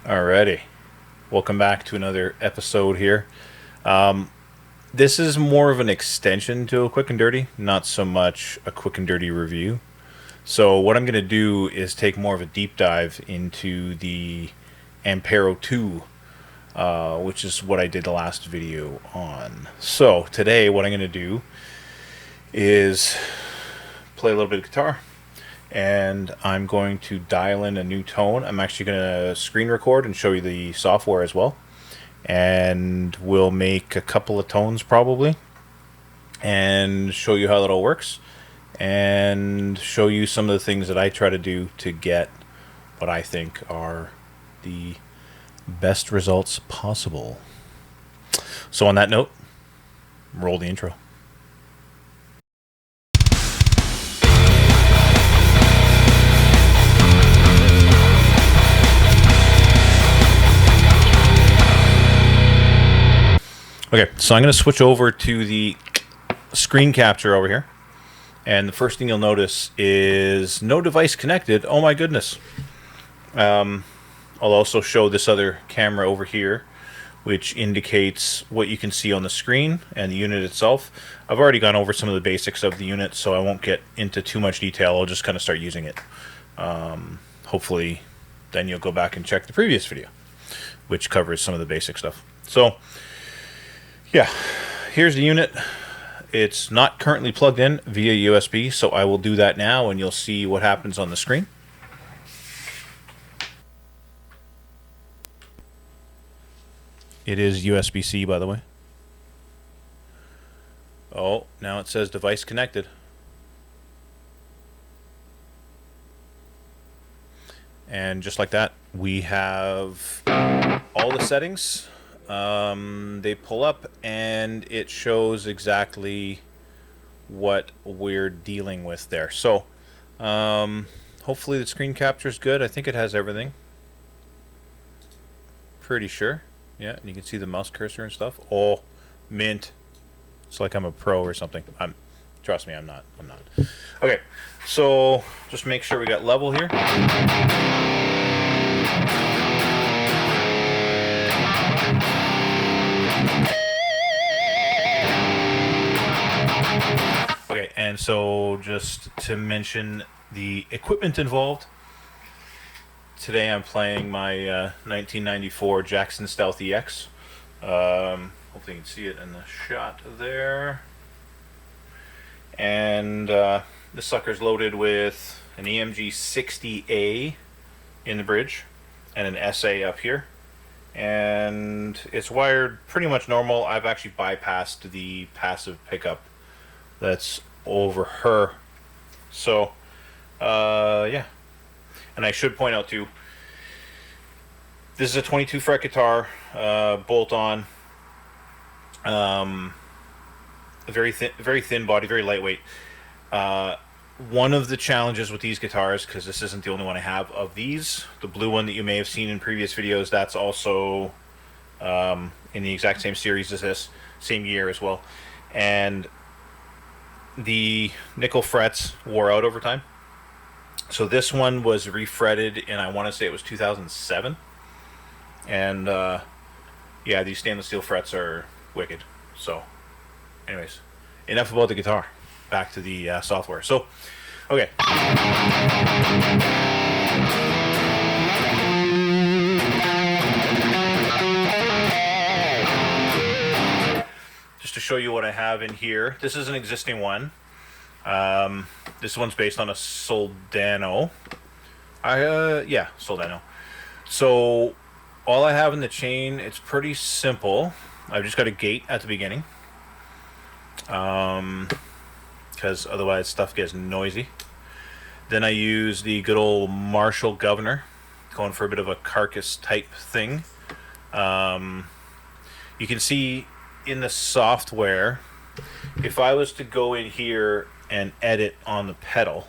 Alrighty, welcome back to another episode here. This is more of an extension to a quick and dirty, not so much a quick and dirty review. So what I'm going to do is take more of a deep dive into the Ampero 2, which is what I did the last video on. So today what I'm going to do is play a little bit of guitar, and I'm going to dial in a new tone. I'm actually going to screen record and show you the software as well. And we'll make a couple of tones probably and show you how it all works and show you some of the things that I try to do to get what I think are the best results possible. So on that note, roll the intro. Okay, so I'm going to switch over to the screen capture over here. And the first thing you'll notice is no device connected. Oh my goodness. I'll also show this other camera over here, which indicates what you can see on the screen and the unit itself. I've already gone over some of the basics of the unit, so I won't get into too much detail. I'll just kind of start using it. Hopefully, then you'll go back and check the previous video, which covers some of the basic stuff. So, yeah, here's the unit. It's not currently plugged in via USB, so I will do that now and you'll see what happens on the screen. It is USB-C, by the way. Oh, now it says device connected. And just like that, we have all the settings. They pull up and it shows exactly what we're dealing with there. So hopefully the screen capture is good. I think it has everything. Pretty sure. Yeah, and you can see the mouse cursor and stuff. Oh, mint. It's like I'm a pro or something. Trust me, I'm not. Okay, so just make sure we got level here. Okay, and so just to mention the equipment involved, today I'm playing my 1994 Jackson Stealth EX. Hopefully you can see it in the shot there. And this sucker's loaded with an EMG 60A in the bridge and an SA up here. And it's wired pretty much normal. I've actually bypassed the passive pickup that's over her. So, yeah. And I should point out too, this is a 22 fret guitar, bolt on, very thin body, very lightweight. One of the challenges with these guitars, because this isn't the only one I have of these, the blue one that you may have seen in previous videos, that's also in the exact same series as this, same year as well. And the nickel frets wore out over time. So this one was refretted and I want to say it was 2007. And yeah, these stainless steel frets are wicked. So anyways, enough about the guitar. Back to the software. So, okay. Just to show you what I have in here. This is an existing one. This one's based on a Soldano. Yeah, Soldano. So all I have in the chain, it's pretty simple. I've just got a gate at the beginning. Because otherwise stuff gets noisy. Then I use the good old Marshall governor, going for a bit of a carcass type thing. You can see in the software, if I was to go in here and edit on the pedal,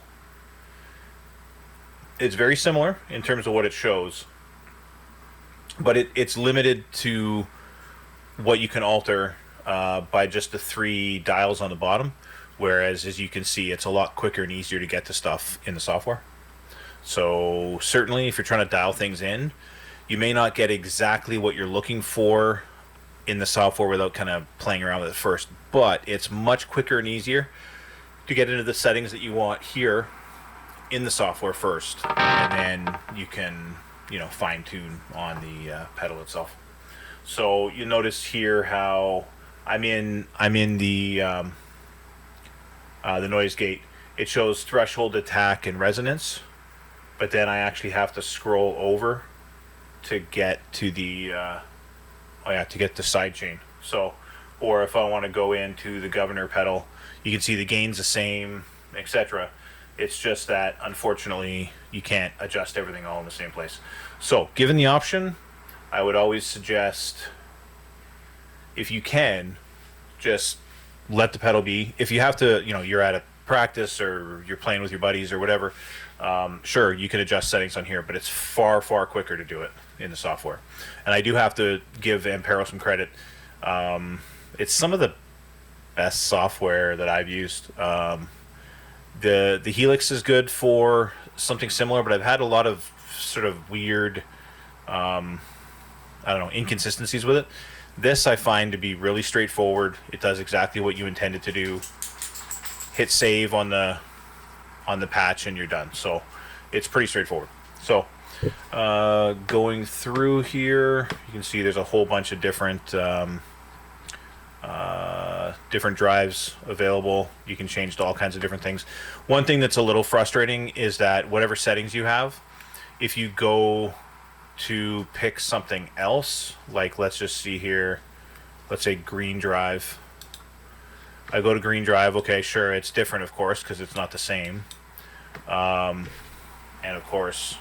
it's very similar in terms of what it shows, but it's limited to what you can alter by just the 3 dials on the bottom. Whereas, as you can see, it's a lot quicker and easier to get to stuff in the software. So certainly if you're trying to dial things in, You may not get exactly what you're looking for in the software without kind of playing around with it first, but it's much quicker and easier to get into the settings that you want here in the software first, and then you can, fine tune on the pedal itself. So you notice here how I'm in the noise gate. It shows threshold, attack, and resonance, but then I actually have to scroll over to get to the side chain. So, or if I want to go into the governor pedal, you can see the gain's the same, etc. It's just that unfortunately you can't adjust everything all in the same place. So, given the option, I would always suggest, if you can, just let the pedal be. If you have to, you're at a practice or you're playing with your buddies or whatever, sure, you can adjust settings on here, but it's far, far quicker to do it in the software. And I do have to give Ampero some credit. It's some of the best software that I've used. The Helix is good for something similar, but I've had a lot of sort of weird, inconsistencies with it. This I find to be really straightforward. It does exactly what you intended to do. Hit save on the patch and you're done. So it's pretty straightforward. So going through here, you can see there's a whole bunch of different drives available. You can change to all kinds of different things. One thing that's a little frustrating is that whatever settings you have, if you go to pick something else, like let's just see here, let's say green drive. I go to green drive, okay, sure, it's different, of course, because it's not the same. And of course,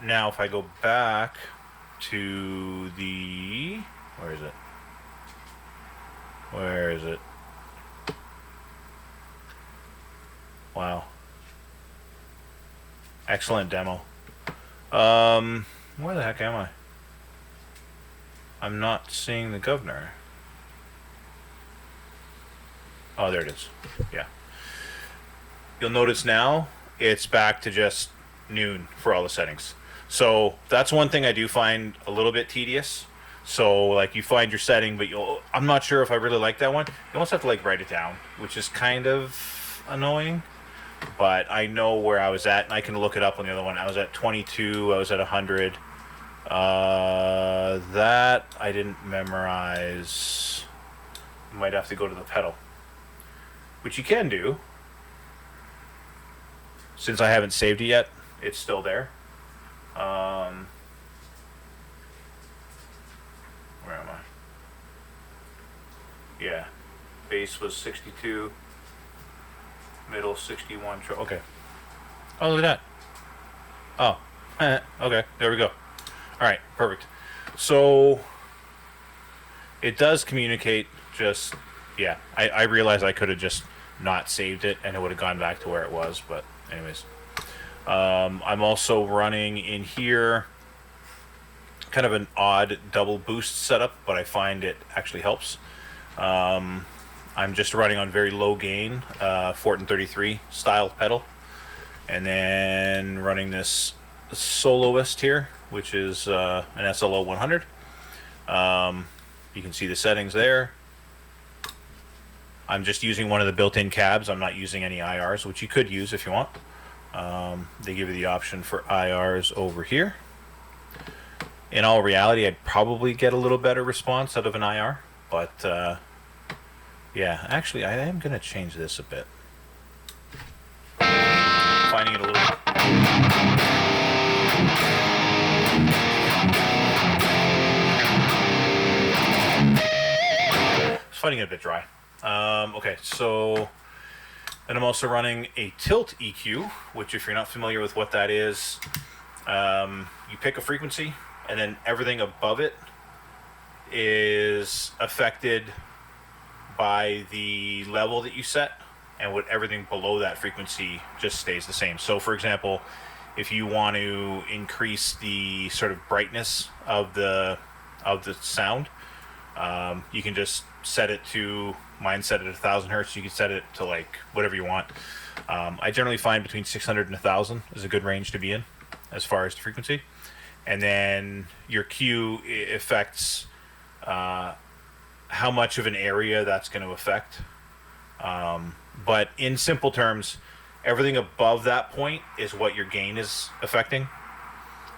now if I go back to the, where is it? Wow. Excellent demo. Where the heck am I? I'm not seeing the governor. Oh, there it is. Yeah. You'll notice now it's back to just noon for all the settings. So that's one thing I do find a little bit tedious. So like you find your setting, but I'm not sure if I really like that one. You almost have to like write it down, which is kind of annoying. But I know where I was at, and I can look it up on the other one. I was at 22. I was at 100. That I didn't memorize. You might have to go to the pedal, which you can do. Since I haven't saved it yet, it's still there. Where am I? Yeah, bass was 62. Middle 61. Okay. Oh, look at that. Oh. Okay. There we go. All right. Perfect. So it does communicate. Just yeah. I realized I could have just not saved it and it would have gone back to where it was. But anyways, I'm also running in here kind of an odd double boost setup, but I find it actually helps. I'm just running on very low gain, Fortin 33 style pedal, and then running this Soloist here, which is an SLO 100. You can see the settings there. I'm just using one of the built-in cabs. I'm not using any IRs, which you could use if you want. They give you the option for IRs over here. In all reality, I'd probably get a little better response out of an IR, but yeah, actually, I am going to change this a bit. Finding it a little... Finding it a bit dry. Okay, so... And I'm also running a tilt EQ, which if you're not familiar with what that is, you pick a frequency, and then everything above it is affected by the level that you set, and what everything below that frequency just stays the same. So for example, if you want to increase the sort of brightness of the sound, you can just set it to Mine's set at 1,000 hertz. You can set it to like whatever you want. I generally find between 600 and 1,000 is a good range to be in as far as the frequency. And then your Q affects how much of an area that's going to affect. But in simple terms, everything above that point is what your gain is affecting.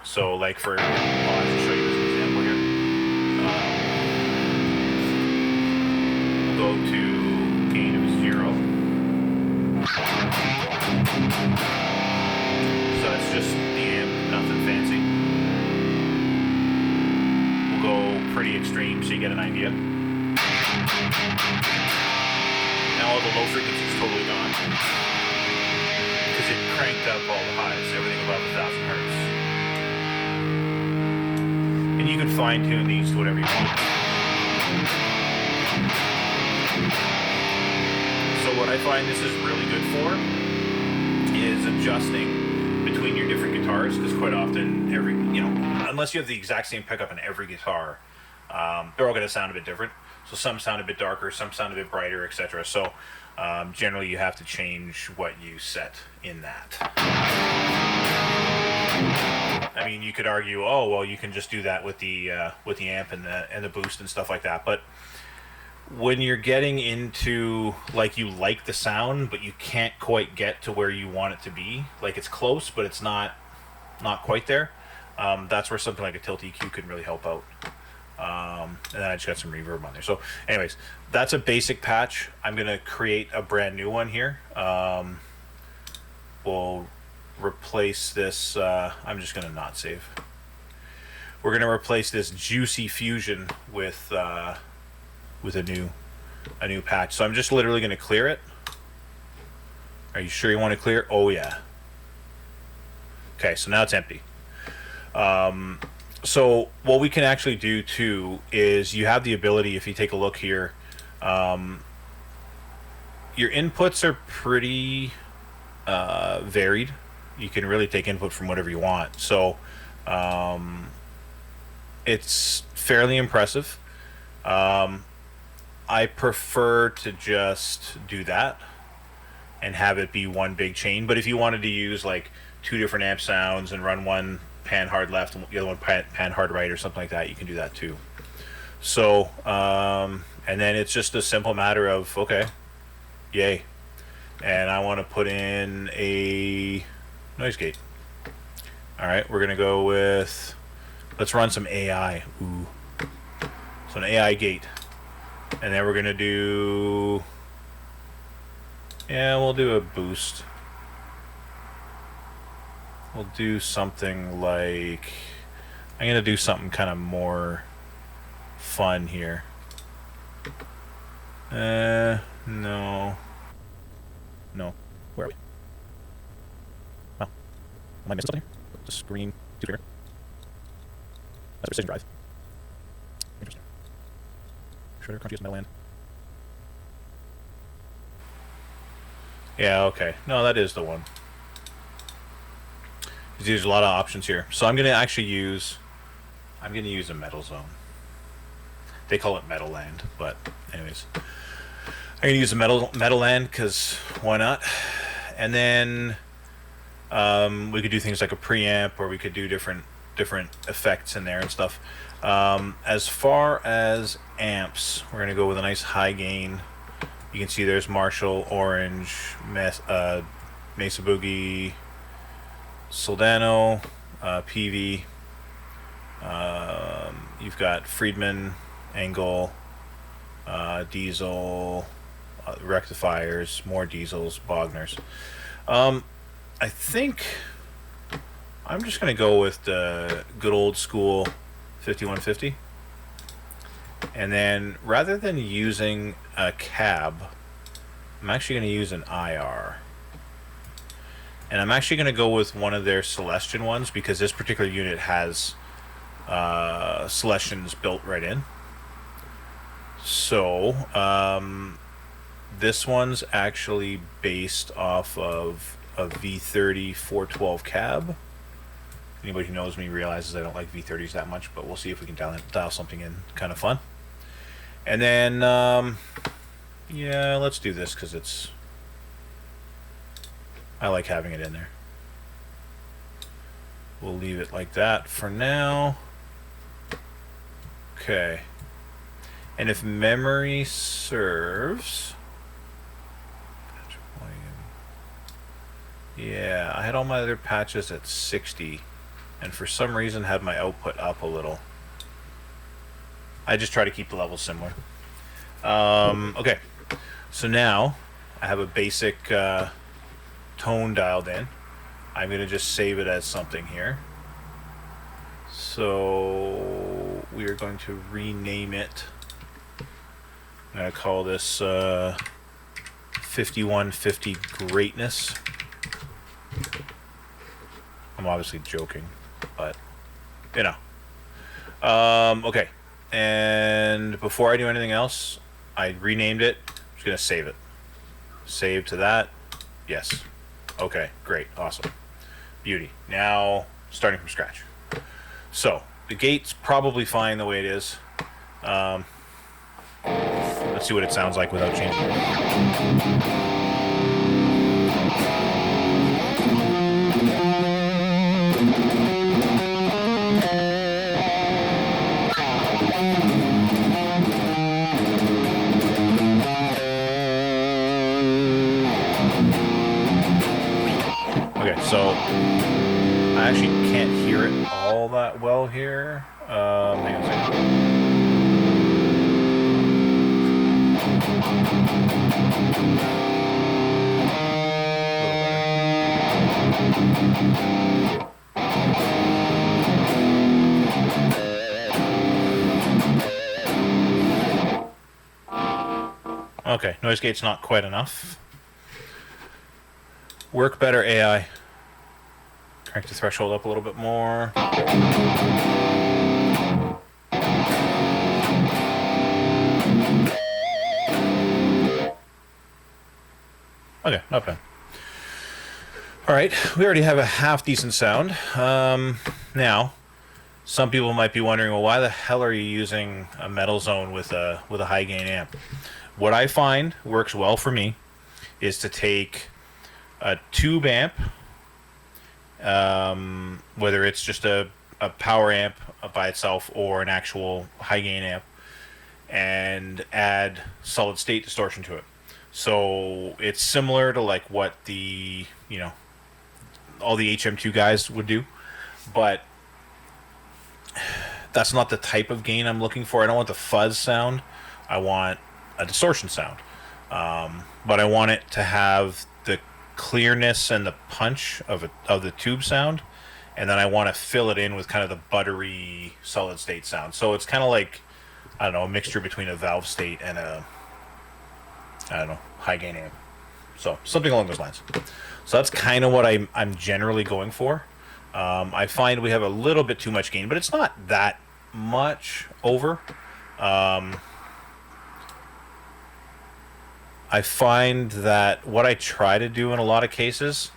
So like for, I'll actually show you this example here. We'll go to gain of 0. So that's just the amp, nothing fancy. We'll go pretty extreme so you get an idea. Now all the low frequency is totally gone because it cranked up all the highs, everything above 1,000 hertz. And you can fine tune these to whatever you want. So what I find this is really good for is adjusting between your different guitars, because quite often unless you have the exact same pickup in every guitar, they're all going to sound a bit different. So some sound a bit darker, some sound a bit brighter, etc. So generally you have to change what you set in that. I mean, you could argue, oh well, you can just do that with the amp and the boost and stuff like that. But when you're getting into like you like the sound, but you can't quite get to where you want it to be, like it's close, but it's not quite there. That's where something like a tilt EQ can really help out. And then I just got some reverb on there. So anyways, that's a basic patch. I'm going to create a brand new one here. We'll replace this. I'm just going to not save. We're going to replace this Juicy Fusion with a new patch. So I'm just literally going to clear it. Are you sure you want to clear? Oh yeah. Okay, so now it's empty. So what we can actually do too is you have the ability, if you take a look here, your inputs are pretty varied. You can really take input from whatever you want. So it's fairly impressive. I prefer to just do that and have it be one big chain. But if you wanted to use like two different amp sounds and run one pan hard left and the other one pan hard right or something like that, you can do that too. So and then it's just a simple matter of, okay, yay, and I want to put in a noise gate. All right, we're gonna go with, let's run some AI. Ooh, so an AI gate, and then we're gonna do, yeah, we'll do a boost. We'll do something like, I'm going to do something kind of more fun here. No. Where are we? Oh. Am I missing something here? The screen too bigger. That's a precision drive. Interesting. Shredder, crunchy metal land. Yeah, okay. No, that is the one. There's a lot of options here. So I'm going to actually use a metal zone. They call it metal land, but anyways, I'm going to use a metal land because why not? And then we could do things like a preamp, or we could do different effects in there and stuff. As far as amps, we're going to go with a nice high gain. You can see there's Marshall, Orange, Mesa Boogie, Soldano, PV. You've got Friedman, Engel, Diesel, rectifiers, more Diesels, Bogners. I think I'm just going to go with the good old school 5150. And then rather than using a cab, I'm actually going to use an IR. And I'm actually going to go with one of their Celestion ones because this particular unit has Celestions built right in. So this one's actually based off of a V30 412 cab. Anybody who knows me realizes I don't like V30s that much, but we'll see if we can dial something in kind of fun. And then Yeah, let's do this because it's... I like having it in there. We'll leave it like that for now. Okay. And if memory serves... Yeah, I had all my other patches at 60, and for some reason had my output up a little. I just try to keep the levels similar. Okay, so now I have a basic tone dialed in. I'm going to just save it as something here. So we are going to rename it. I'm going to call this 5150 Greatness. I'm obviously joking, but you know. Okay, and before I do anything else, I renamed it. I'm just gonna save it. Save to that. Yes. Okay, great, awesome, beauty. Now starting from scratch. So the gate's probably fine the way it is. Let's see what it sounds like without changing it. Okay, so I actually can't hear it all that well here. Hang on a second. Okay, noise gate's not quite enough. Work better, AI. Crank the threshold up a little bit more. Okay, not bad. Alright, we already have a half decent sound. Now, some people might be wondering, well, why the hell are you using a metal zone with a high gain amp? What I find works well for me is to take a tube amp, whether it's just a power amp by itself or an actual high gain amp, and add solid state distortion to it. So it's similar to like what the, you know, all the HM2 guys would do, but that's not the type of gain I'm looking for. I don't want the fuzz sound. I want a distortion sound, but I want it to have the clearness and the punch of the tube sound, and then I want to fill it in with kind of the buttery solid state sound. So it's kind of like, I don't know, a mixture between a valve state and a, I don't know, high gain amp. So something along those lines. So that's kind of what I'm generally going for. I find we have a little bit too much gain, but it's not that much over. I find that what I try to do in a lot of cases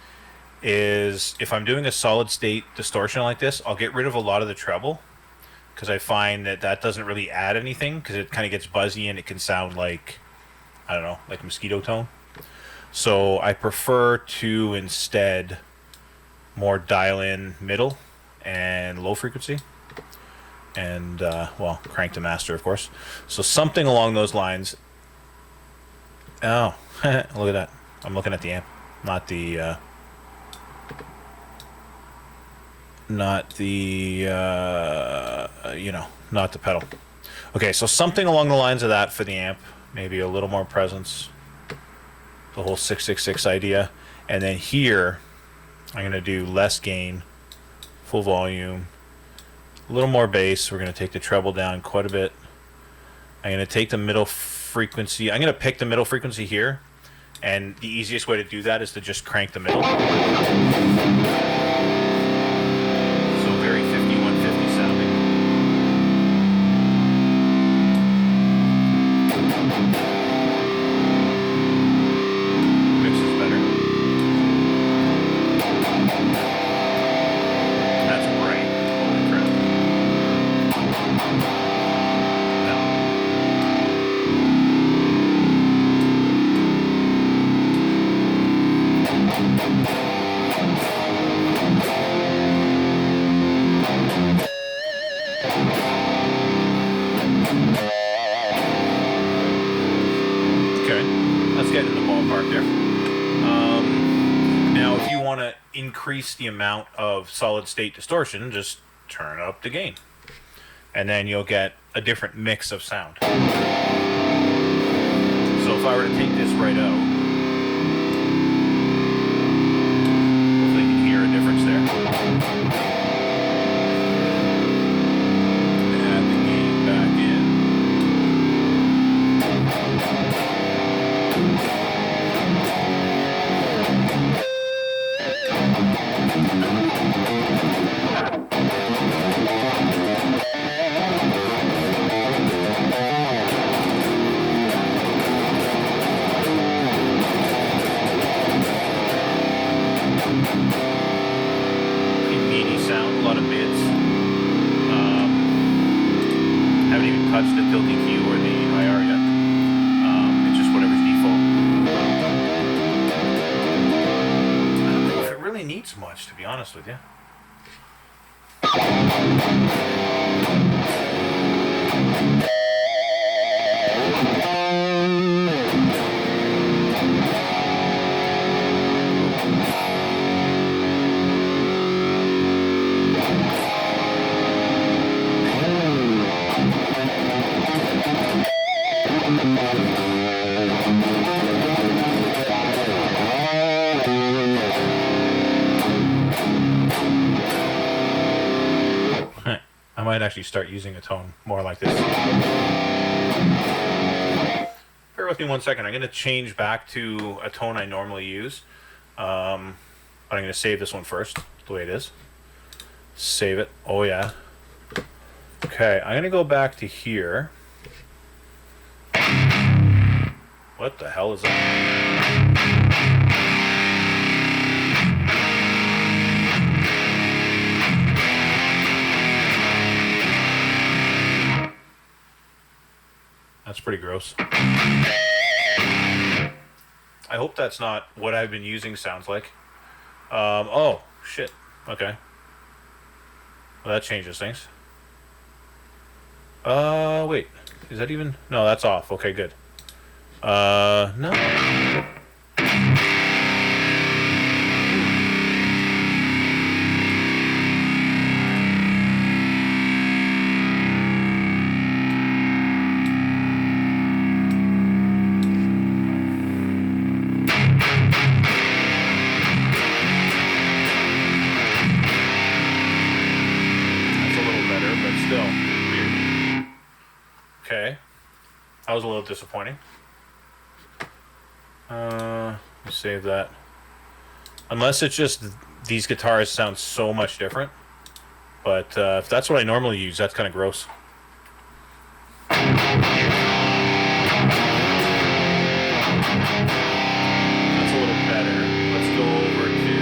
is if I'm doing a solid state distortion like this, I'll get rid of a lot of the treble, because I find that that doesn't really add anything, because it kind of gets buzzy and it can sound like, I don't know, like a mosquito tone. So I prefer to instead more dial in middle and low frequency, and well, crank to master, of course. So something along those lines. Oh, look at that. I'm looking at the amp, not the you know, not the pedal. Okay, so something along the lines of that for the amp. Maybe a little more presence. The whole 666 idea. And then here, I'm going to do less gain, full volume, a little more bass. We're going to take the treble down quite a bit. I'm going to take the middle frequency. I'm going to pick the middle frequency here. And the easiest way to do that is to just crank the middle. So very 5150 sounding. Mix is better. That's bright. Holy crap. No. to increase the amount of solid state distortion, just turn up the gain. And then you'll get a different mix of sound. So if I were to take this right out, hopefully you can hear a difference there. Add the gain back in. Touch the tilt EQ or the IR yet. It's just whatever's default. I don't know if it really needs much, to be honest with you. I might actually start using a tone more like this. Bear with me 1 second. I'm going to change back to a tone I normally use. But I'm going to save this one first, the way it is. Save it. Oh, yeah. Okay, I'm going to go back to here. What the hell is that? That's pretty gross. I hope that's not what I've been using sounds like. Oh, shit. Okay. Well, that changes things. Wait. Is that even? No, that's off. Okay, good. No. Okay, that was a little disappointing. Save that. Unless it's just these guitars sound so much different. But if that's what I normally use, that's kind of gross. That's a little better. Let's go over to...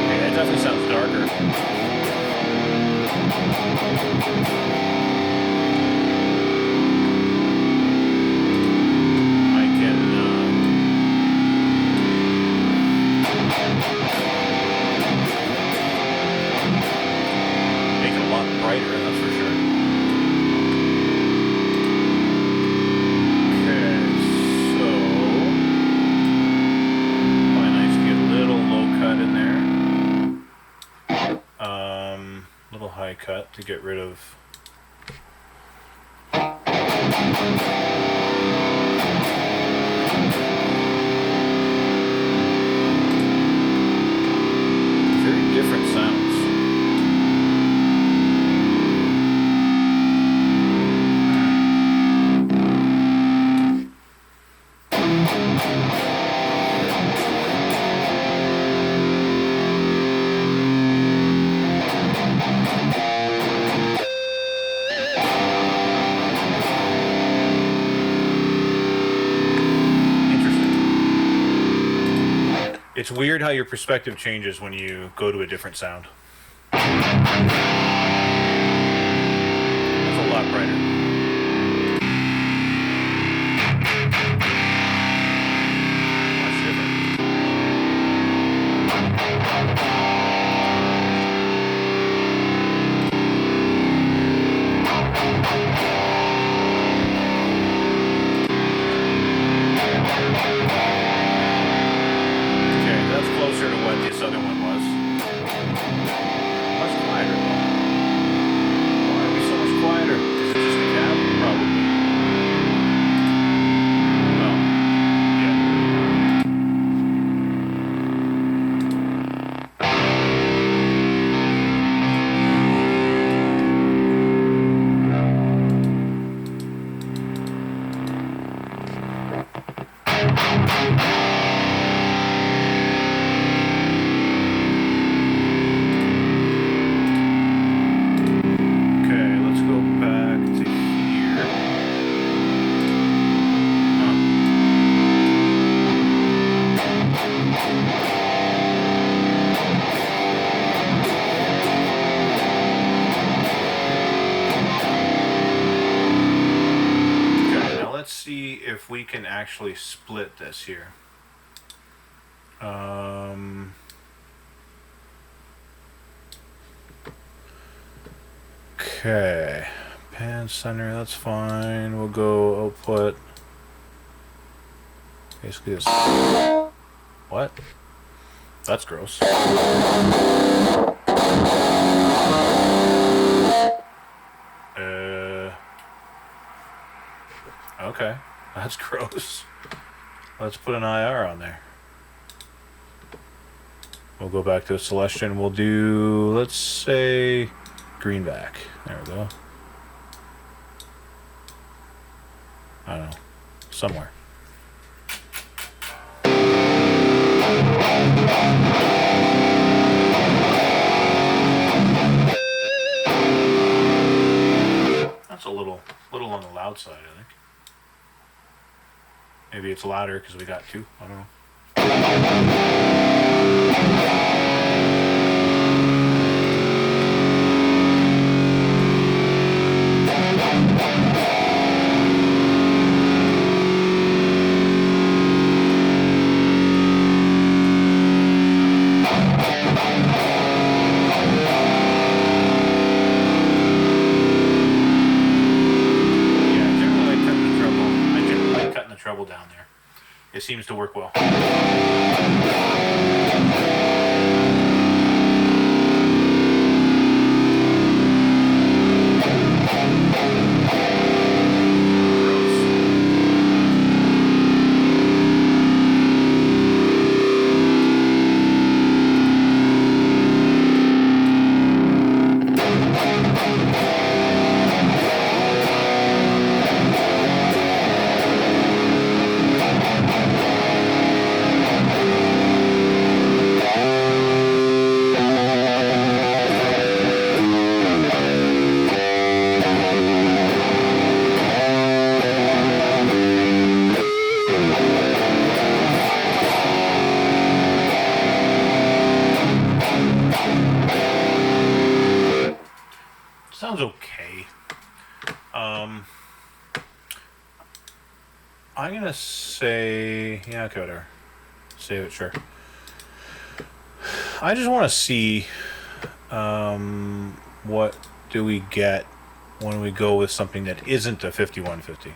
Okay, that definitely sounds darker. Cut to get rid of very different sounds. It's weird how your perspective changes when you go to a different sound. That's a lot brighter. Much different. can actually split this here. Okay, pan center, that's fine. We'll go output. Basically this. What? That's gross. Okay, that's gross. Let's put an IR on there. We'll go back to a Celestian. We'll do, let's say, greenback. There we go. I don't know. Somewhere. That's a little on the loud side, I think. Maybe it's louder because we got two. I don't know. Treble down there. It seems to work well. Sounds okay. I'm gonna say, yeah, okay, whatever. Save it, sure. I just want to see what do we get when we go with something that isn't a 5150.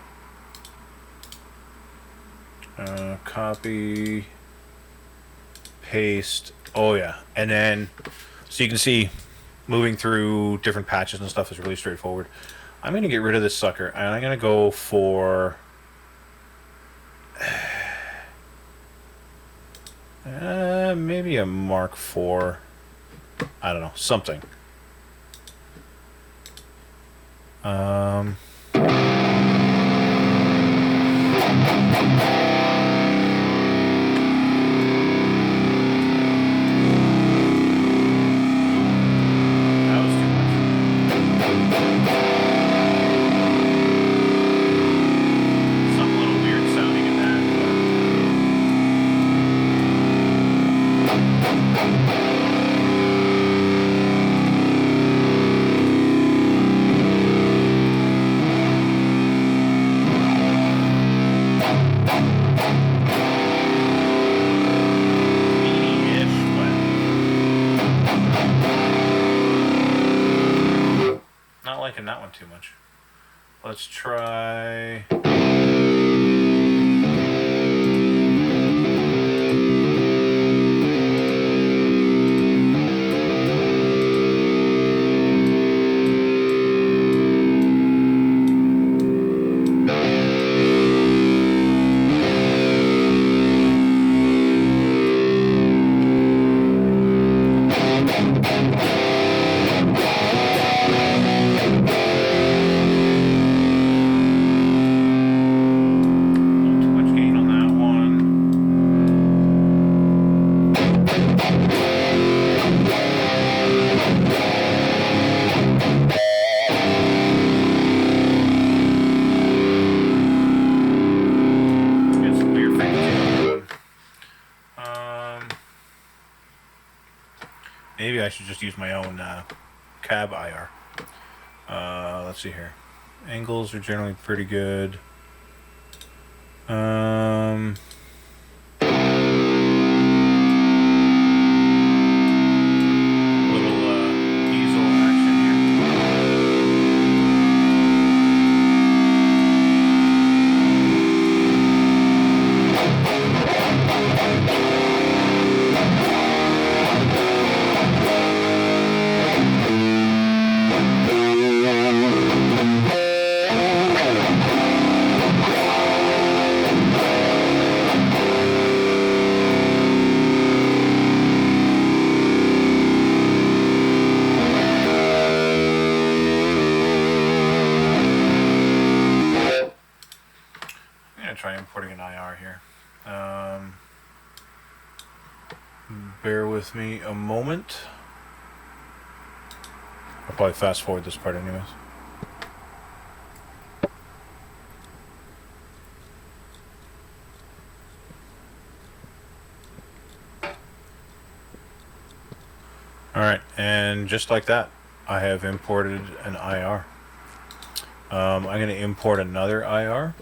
Copy, paste. Oh yeah, and then so you can see moving through different patches and stuff is really straightforward. I'm going to get rid of this sucker, and I'm going to go for maybe a Mark IV. I don't know, something. Liking that one too much. Let's try. Maybe I should just use my own cab IR. Let's see here. Angles are generally pretty good. Um, little diesel action try importing an IR here. Bear with me a moment. I'll probably fast forward this part anyways. Alright, and just like that, I have imported an IR. I'm going to import another IR.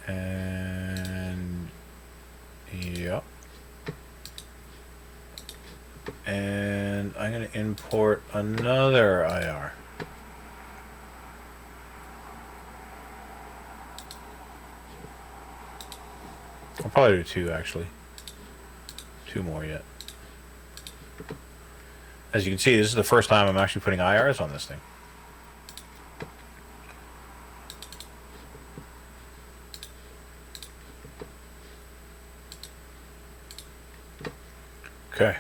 And yep. And I'm going to import another IR. I'll probably do two actually. Two more yet. As you can see, this is the first time I'm actually putting IRs on this thing. Okay.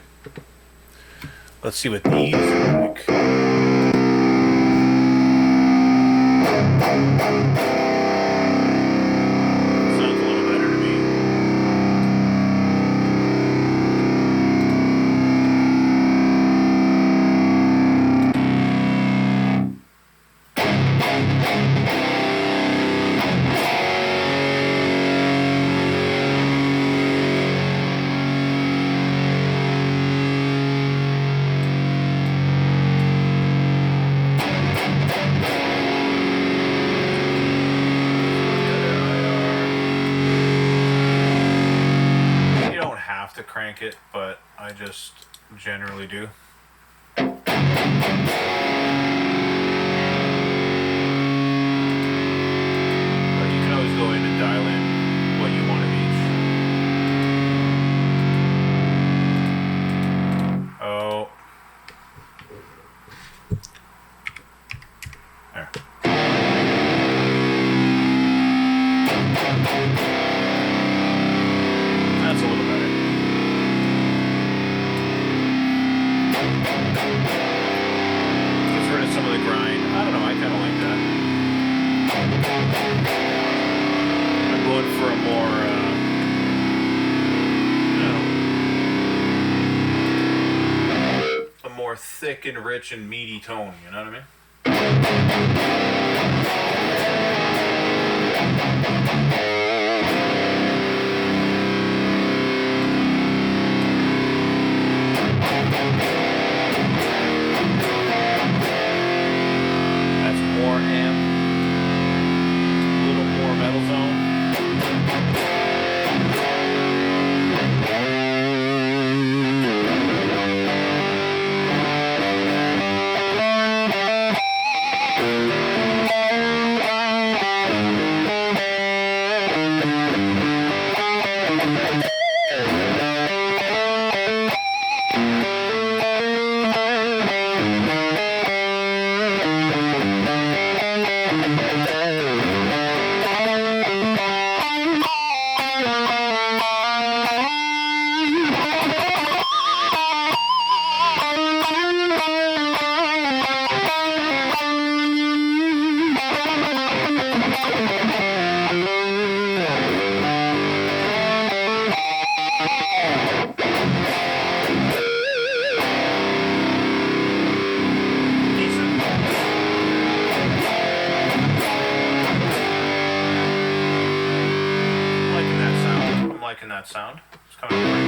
Let's see what these are like. Sounds a little better to me. To crank it, but I just generally do. But you can always go in and dial in what you want of each. Oh. There. That's a little better. Gets rid of some of the grind. I don't know, I kind of like that. I'm going for a more, a more thick and rich and meaty tone, you know what I mean? More amp, a little more metal zone. That sound. It's kind of boring.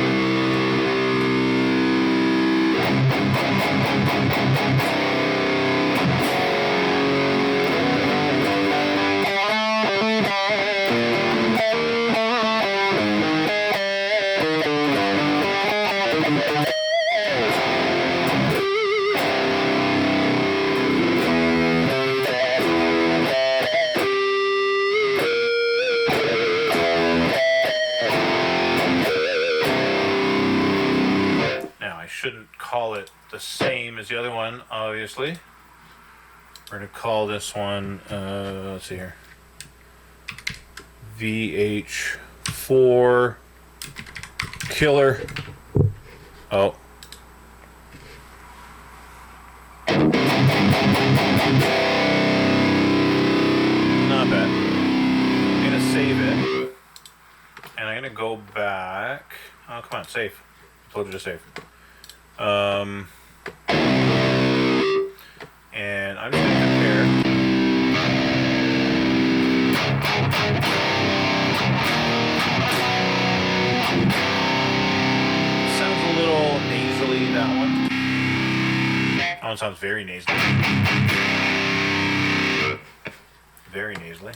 the same as the other one, obviously. We're going to call this one, let's see here, VH4 Killer. Oh. Not bad. I'm going to save it. And I'm going to go back. Oh, come on, save. I told you to save. And I'm just going to compare. Sounds a little nasally, that one. That one sounds very nasally. Very nasally.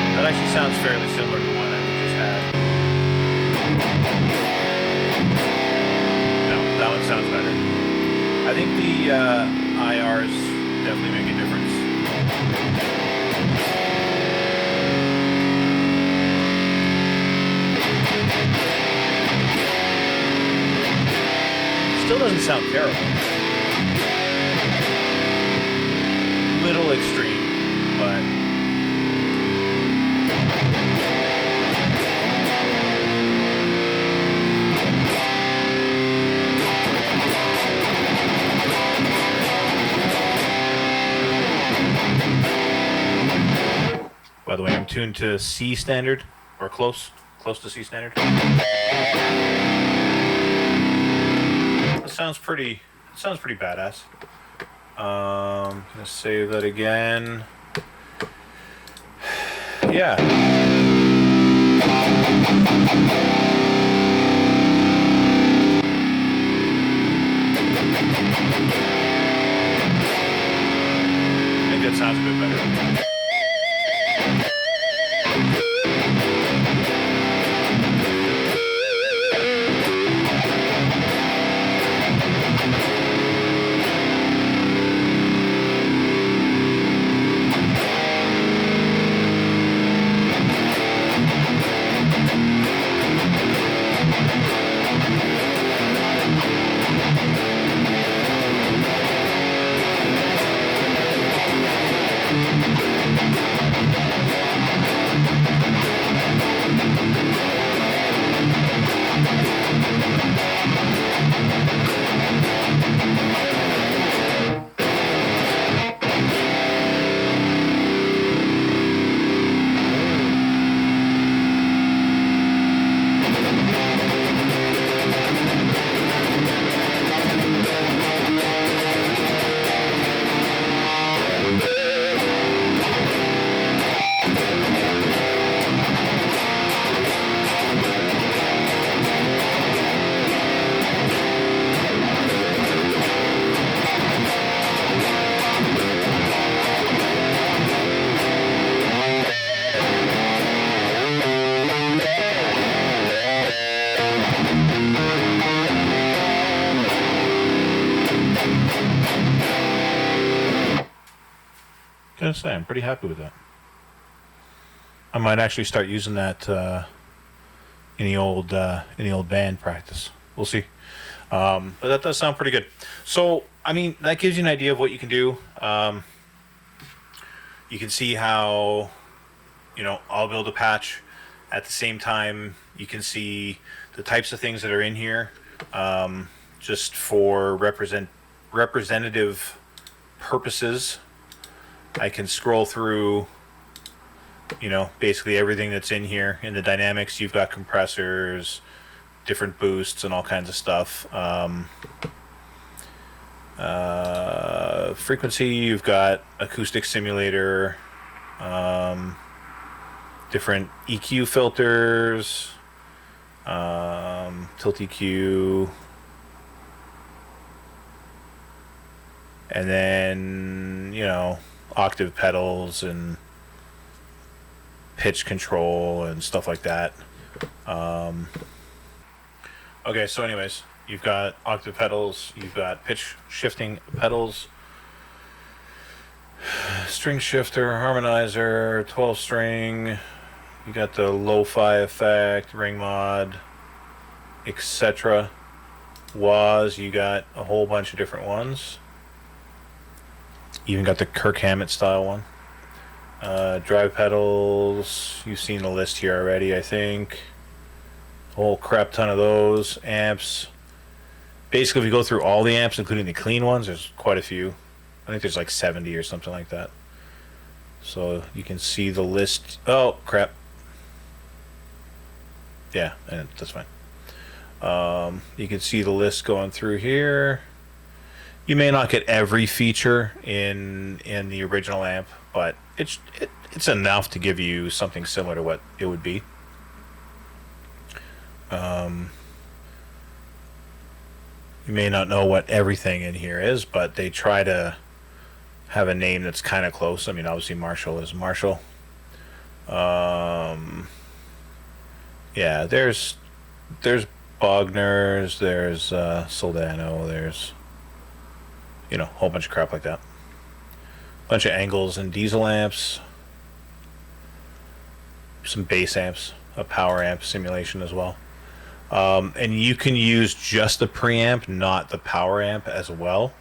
That actually sounds fairly similar to the one that we just had. No, that one sounds better. I think the IRs definitely make a difference. Still doesn't sound terrible. Little extreme, but by the way, I'm tuned to C standard, or close to C standard. That sounds pretty badass. I'm gonna save that again. Yeah. I think that sounds a bit better. Gonna say, I'm pretty happy with that. I might actually start using that in the old band practice. We'll see. But that does sound pretty good. So, I mean, that gives you an idea of what you can do. You can see how, I'll build a patch. At the same time, you can see the types of things that are in here, just for representative purposes. I can scroll through, basically everything that's in here. In the dynamics, you've got compressors, different boosts, and all kinds of stuff. Frequency, you've got acoustic simulator, different EQ filters, tilt EQ, and then, octave pedals and pitch control and stuff like that. Okay, so anyways, you've got octave pedals, you've got pitch shifting pedals, string shifter, harmonizer, 12 string, you got the lo-fi effect, ring mod, etc. Wahs, you got a whole bunch of different ones. Even got the Kirk Hammett style one. Drive pedals, you've seen the list here already, I think. A whole crap ton of those. Amps. Basically, if you go through all the amps, including the clean ones, there's quite a few. I think there's like 70 or something like that. So you can see the list. Oh, crap. Yeah, and that's fine. You can see the list going through here. You may not get every feature in the original amp, but it's enough to give you something similar to what it would be. You may not know what everything in here is, but they try to have a name that's kind of close. I mean, obviously Marshall is Marshall. Yeah, there's Bogner's, there's Soldano, there's, you know, a whole bunch of crap like that. Bunch of angles and diesel amps, some bass amps, a power amp simulation as well. And you can use just the preamp, not the power amp as well,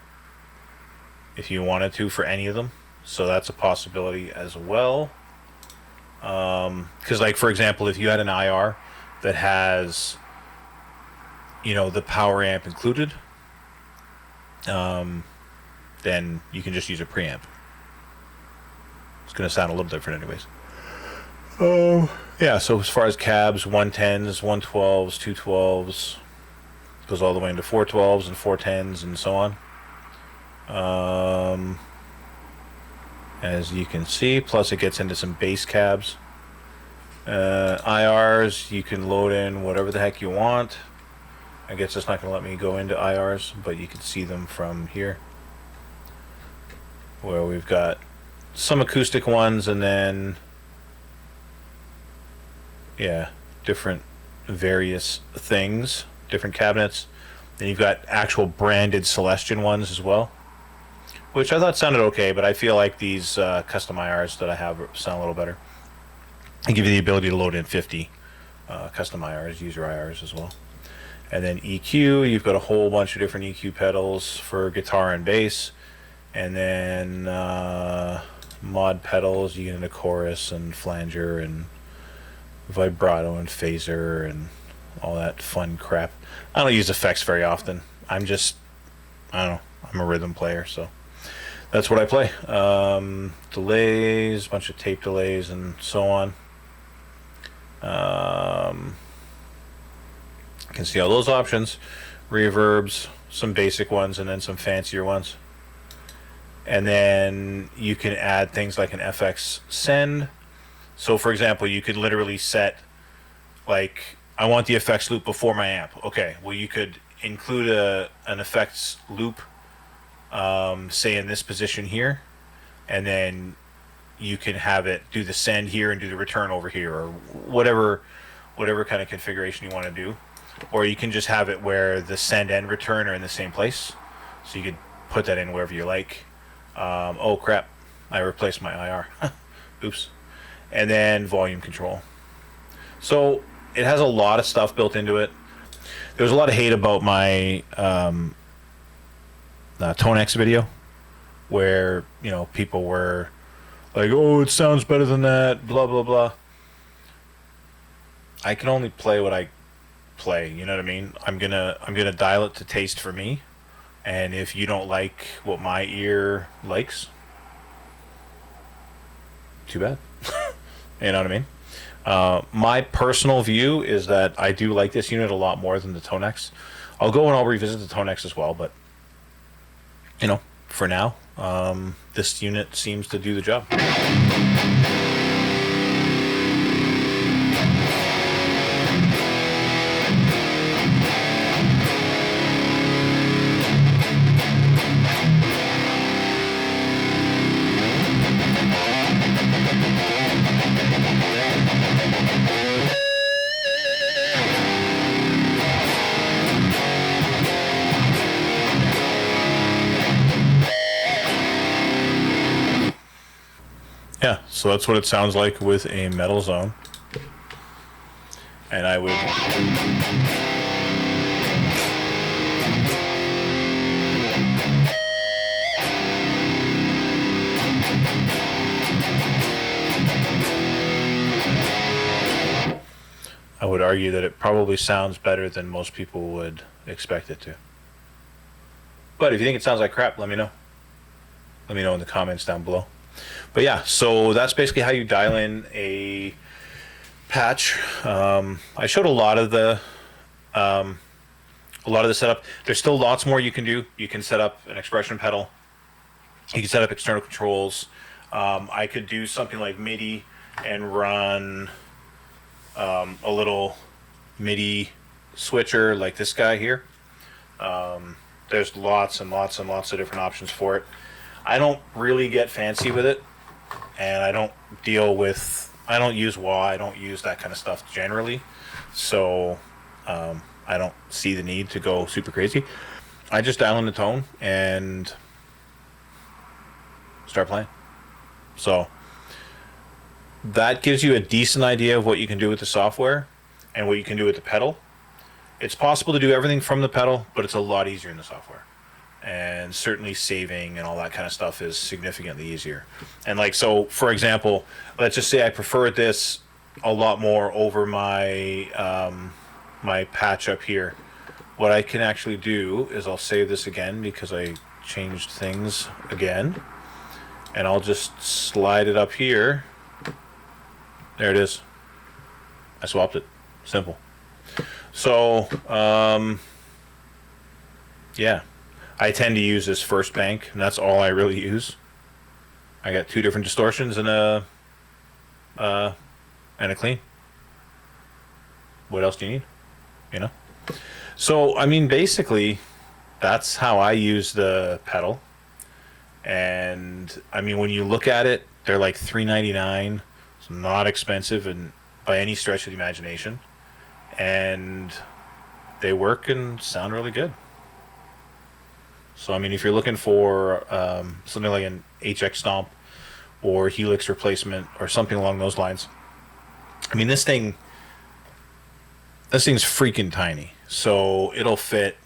if you wanted to, for any of them. So that's a possibility as well. Because, like, for example, if you had an IR that has, you know, the power amp included, then you can just use a preamp. It's going to sound a little different anyways. Yeah, so as far as cabs, 110s, 112s, 212s, goes all the way into 412s and 410s and so on. As you can see, plus it gets into some bass cabs. IRs, you can load in whatever the heck you want. I guess it's not going to let me go into IRs, but you can see them from here, where we've got some acoustic ones and then, yeah, different various things, different cabinets. Then you've got actual branded Celestion ones as well, which I thought sounded okay, but I feel like these custom IRs that I have sound a little better. I give you the ability to load in 50 custom IRs, user IRs as well. And then EQ, you've got a whole bunch of different EQ pedals for guitar and bass. And then mod pedals, you get into chorus and flanger and vibrato and phaser and all that fun crap. I don't use effects very often. I don't know, I'm a rhythm player, so that's what I play. Delays, a bunch of tape delays and so on. You can see all those options. Reverbs, some basic ones and then some fancier ones. And then you can add things like an FX send. So for example, you could literally set, like, I want the effects loop before my amp. Okay, well, you could include an effects loop, say in this position here, and then you can have it do the send here and do the return over here, or whatever kind of configuration you want to do. Or you can just have it where the send and return are in the same place, so you could put that in wherever you like. Oh crap, I replaced my IR. Oops. And then volume control. So it has a lot of stuff built into it. There was a lot of hate about my Tonex video, where, you know, people were like, oh, it sounds better than that, blah blah blah. I can only play what I play, you know what I mean? I'm gonna dial it to taste for me, and if you don't like what my ear likes, too bad. You know what I mean? My personal view is that I do like this unit a lot more than the Tonex. I'll go and I'll revisit the Tonex as well, but, you know, for now, this unit seems to do the job. Yeah, so that's what it sounds like with a metal zone. And I would argue that it probably sounds better than most people would expect it to. But if you think it sounds like crap, let me know. Let me know in the comments down below. But yeah, so that's basically how you dial in a patch. I showed a lot of the setup. There's still lots more you can do. You can set up an expression pedal. You can set up external controls. I could do something like MIDI and run a little MIDI switcher like this guy here. There's lots and lots and lots of different options for it. I don't really get fancy with it, and I don't use wah, I don't use that kind of stuff generally, so I don't see the need to go super crazy. I just dial in the tone and start playing. So that gives you a decent idea of what you can do with the software and what you can do with the pedal. It's possible to do everything from the pedal, but it's a lot easier in the software. And certainly saving and all that kind of stuff is significantly easier. And like, so for example, let's just say I prefer this a lot more over my my patch up here. What I can actually do is I'll save this again because I changed things again, and I'll just slide it up here. There it is. I swapped it. Simple. So yeah, I tend to use this first bank, and that's all I really use. I got 2 different distortions and a clean. What else do you need? You know? So, I mean, basically, that's how I use the pedal. And, I mean, when you look at it, they're like $3.99. It's not expensive and by any stretch of the imagination. And they work and sound really good. So, I mean, if you're looking for something like an HX Stomp or Helix replacement or something along those lines, I mean, this thing's freaking tiny. So it'll fit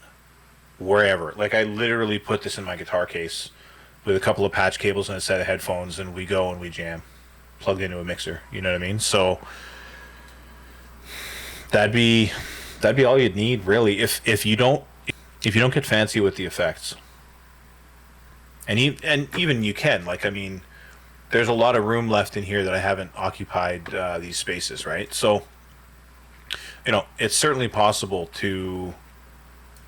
wherever. Like, I literally put this in my guitar case with a couple of patch cables and a set of headphones, and we go and we jam, plugged into a mixer. You know what I mean? So that'd be all you'd need, really. If you don't get fancy with the effects, and even you can, like, I mean, there's a lot of room left in here that I haven't occupied these spaces, right? So, you know, it's certainly possible to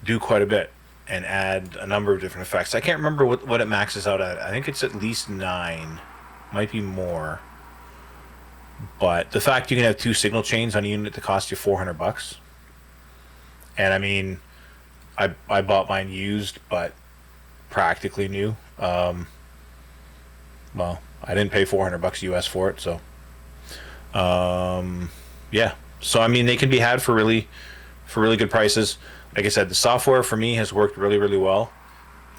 do quite a bit and add a number of different effects. I can't remember what it maxes out at. I think it's at least 9, might be more. But the fact you can have 2 signal chains on a unit that cost you $400, and I mean, I bought mine used, but practically new. Well, I didn't pay $400 US for it, so yeah. So I mean, they can be had for really good prices. Like I said, the software for me has worked really, really well.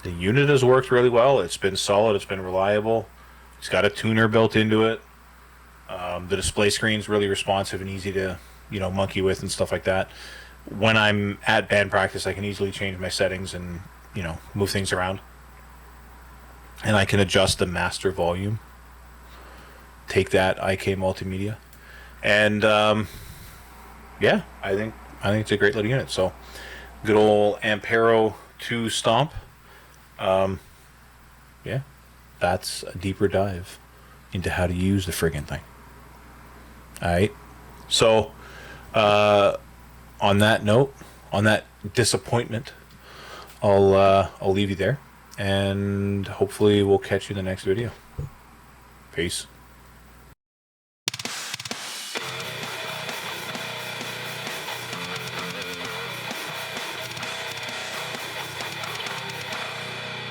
The unit has worked really well. It's been solid. It's been reliable. It's got a tuner built into it. The display screen's really responsive and easy to, you know, monkey with and stuff like that. When I'm at band practice, I can easily change my settings and, you know, move things around. And I can adjust the master volume. Take that, IK Multimedia. And yeah, I think it's a great little unit. So, good old Ampero II Stomp. Yeah, that's a deeper dive into how to use the friggin' thing. Alright, so on that note, on that disappointment, I'll leave you there, and hopefully we'll catch you in the next video. Peace.